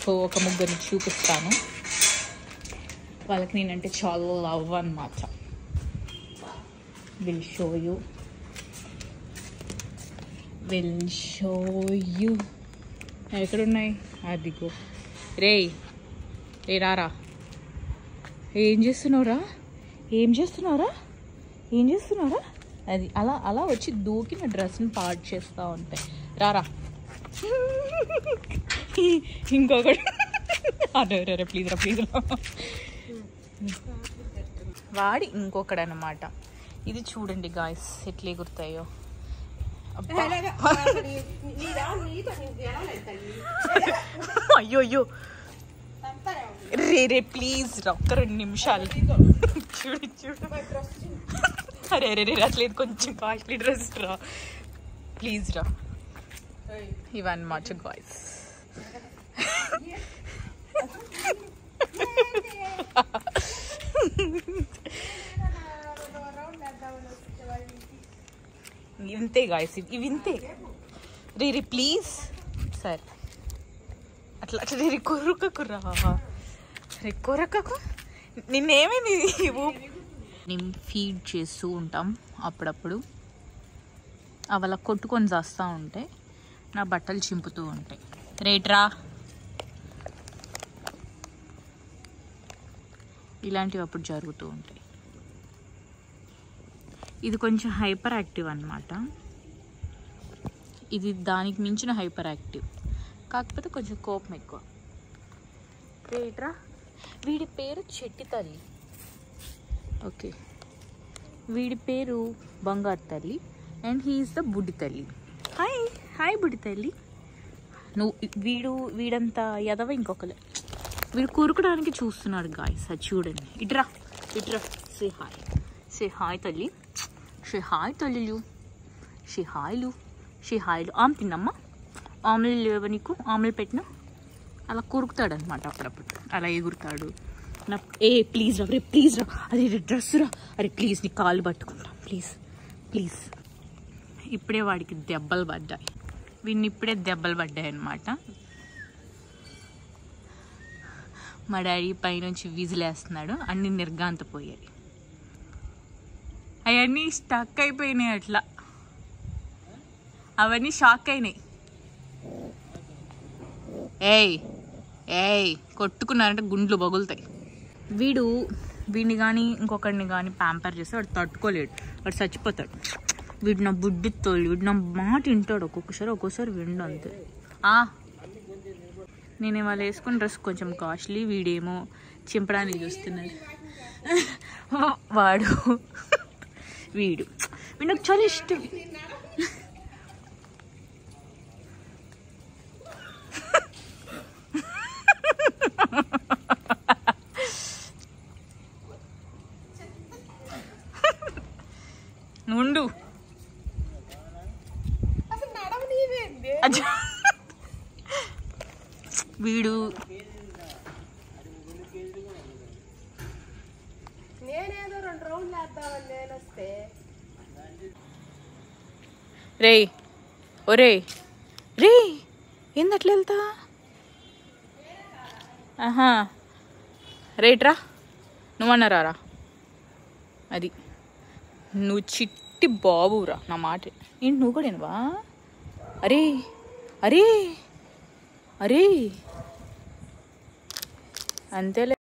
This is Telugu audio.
మీకు ఒక ముగ్గురిని చూపిస్తాను. వాళ్ళకి నేనంటే చాలా లవ్ అన్నమాట. విల్ షో యూ ఎక్కడున్నాయి? అదిగో. రే రారా. ఏం చేస్తున్నావురా? అది అలా అలా వచ్చి దూకి నా డ్రెస్ని పాడు చేస్తూ ఉంటాయి. రారా. ఇంకొకటి అరే ప్లీజ్ రా. వాడి ఇంకొకడు అనమాట. ఇది చూడండి గాయస్ ఎట్లా ఎగురుతాయో. అయ్యో రే ప్లీజ్ రా, ఒక్క 2 నిమిషాలు. చూడు అరే అట్లేదు, కొంచెం కాస్ట్లీ డ్రెస్ రా ప్లీజ్ రా. ఇవన్నమాట గాయ్స్. ఇంతే గాయస్, ఇవి ఇంతే. రే ప్లీజ్ సరే అట్లా రే కొరకకు నిన్నేమైంది. నేను ఫీడ్ చేస్తూ ఉంటాం అప్పుడప్పుడు. అవి అలా కొట్టుకొని చేస్తూ ఉంటాయి, నా బట్టలు చింపుతూ ఉంటాయి. రేట్రా. ఇలాంటివి అప్పుడు జరుగుతూ ఉంటాయి. ఇది కొంచెం హైపర్ యాక్టివ్ అన్నమాట. ఇది దానికి మించిన హైపర్ యాక్టివ్, కాకపోతే కొంచెం కోపం ఎక్కువ. రేట్రా. వీడి పేరు చెట్టి తల్లి. ఓకే, వీడి పేరు బంగారు తల్లి అండ్ హీఈస్ ద బుడ్డి తల్లి. హాయ్ బుడ్డి తల్లి. వీడంతా ఎదవ ఇంకొకరు. వీడు కూరుకోవడానికి చూస్తున్నాడు గాయస్. అది చూడండి. ఇట్రా సే హాయ్ తల్లి. షే హాయ్లు. ఆమె తిన్నమ్మా. ఆమ్లెట్ లేవా నీకు? ఆమ్లెట్ పెట్టినా. అలా కూరుకుతాడు అనమాట అప్పుడప్పుడు. అలా ఎగురుతాడు. ప్లీజ్ రా. అరే డ్రెస్ రా. అరే ప్లీజ్ నీ కాళ్ళు పట్టుకుంటా ప్లీజ్. ఇప్పుడే వాడికి దెబ్బలు పడ్డాయి. ఇప్పుడే దెబ్బలు పడ్డాయి అనమాట. మా డాడీ పైనుంచి విజిలేస్తున్నాడు. అన్నీ నిర్గాంతపోయాయి. అవన్నీ స్టక్ అయిపోయినాయి. అట్లా అవన్నీ షాక్ అయినాయి. కొట్టుకున్నారంటే గుండ్లు బగులుతాయి. వీడిని కానీ ఇంకొకరిని కానీ ప్యాంపర్ చేస్తే వాడు తట్టుకోలేడు, వాడు చచ్చిపోతాడు. వీడు నా బుడ్డి తోలు. వీడు నా మాట వింటాడు ఒక్కొక్కసారి విండు అంతే. నేను ఇవాళ వేసుకున్న డ్రెస్ కొంచెం కాస్ట్లీ. వీడేమో చింపడానికి చూస్తున్నాడు. వీడు నాకు చాలా ఇష్టం. నుండు వీడు రే ఏందట్లా వెళ్తా? రేట్రా. నువ్వన్నారా? అది నువ్వు చిట్టి బాబురా, నా మాట ఏంటి? నువ్వు కూడా ఏనువా? అరే అంతేలే.